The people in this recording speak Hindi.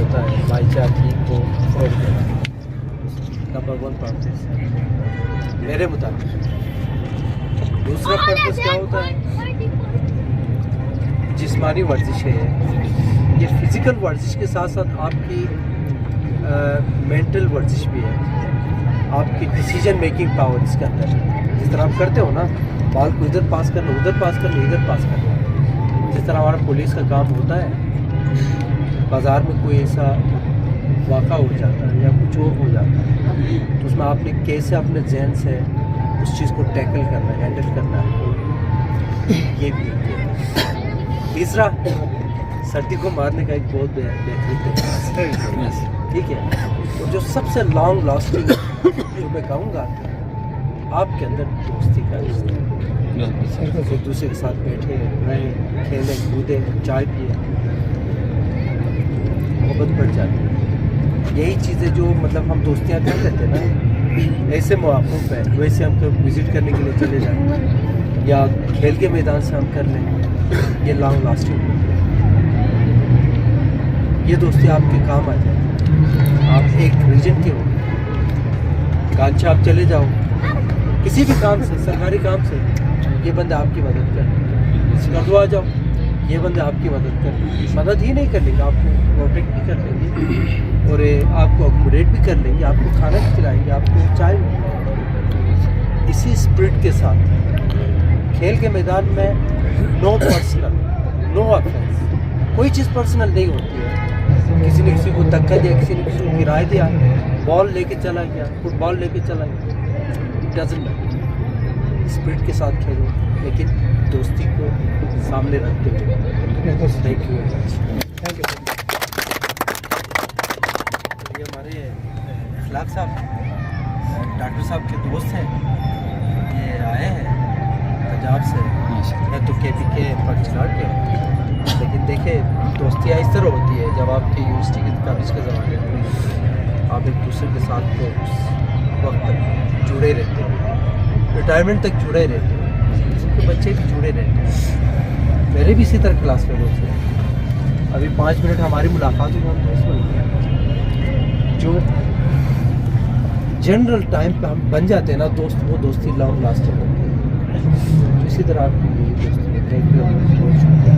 होता है भाईचारगी को फरोग देना, नंबर 1 पर्पस मेरे मुताबिक। दूसरा पर्पस क्या होता है? जिस्मानी वर्जिश है, ये फिज़िकल वर्जिश के साथ साथ आपकी मेंटल वर्जिश भी है, आपकी डिसीजन मेकिंग पावर इसके अंदर है। जिस तरह आप करते हो ना, बाल को इधर पास करना, उधर पास करना, इधर पास करना, जिस तरह हमारा पुलिस का काम होता है, बाज़ार में कोई ऐसा वाक़ा हो जाता है या कुछ और हो जाता है तो उसमें आपने कैसे अपने जहन से उस चीज़ को टैकल करना है, हैंडल करना है, ये भी है। तीसरा, सर्दी को मारने का एक बहुत बेहतरीन तरीका है, ठीक है। और जो सबसे लॉन्ग लास्टिंग जो मैं कहूँगा, आपके अंदर दोस्ती का रिश्ता, एक दूसरे के साथ बैठे रहें, खेलें कूदें, चाय पिए, मोहब्बत बढ़ जाती है। यही चीज़ें जो मतलब हम दोस्तियाँ कर लेते हैं ना, ऐसे मौक़ों पे वैसे हम कभी विज़िट करने के लिए चले जाएं या खेल के मैदान से हम कर लें, ये लॉन्ग लास्टिंग होती है। ये दोस्ती आपके काम आ जाए। आप एक रीजन के हो, कांचा आप चले जाओ किसी भी काम से, सरकारी काम से, ये बंदे आपकी मदद कर, आ जाओ, ये बंदे आपकी मदद कर, मदद ही नहीं कर लेंगे, आपको प्रोटेक्ट भी कर लेंगे और आपको अकोमोडेट भी कर लेंगे, आपको खाना भी खिलाएंगे, आपको चाय भी पिलाएंगे। इसी स्पिरिट के साथ खेल के मैदान में नो पर्सनल, नो ऑफेंस, कोई चीज़ पर्सनल नहीं होती है। किसी ने किसी को धक्का दिया, किसी ने किसी को गिरा दिया, बॉल लेके चला गया, फुटबॉल लेके चला गया, इट डजंट मैटर। स्पिरिट के साथ खेलो, लेकिन दोस्ती को सामने रखते हुए। Thank you very much. Thank you. ये हमारे अखलाक साहब, डॉक्टर साहब के दोस्त हैं, ये आए हैं पंजाब से, है तो KPK पंचनाड के, लेकिन देखे दोस्तियाँ इस तरह होती है जब आपकी यूनिवर्सिटी के कॉलेज के ज़माने में आप एक दूसरे के साथ तो उस वक्त तक जुड़े रहते हो, रिटायरमेंट तक जुड़े रहते हो, उसके बच्चे भी जुड़े रहते हैं। मेरे भी इसी तरह क्लास में दोस्त हैं, अभी 5 मिनट हमारी मुलाकात हुई, हम दोस्त बन गए। जो जनरल टाइम पे हम बन जाते हैं ना दोस्त, वो दोस्ती लॉन्ग लास्टिंग होती है। इसी तरह आपकी दोस्ती। Thank you.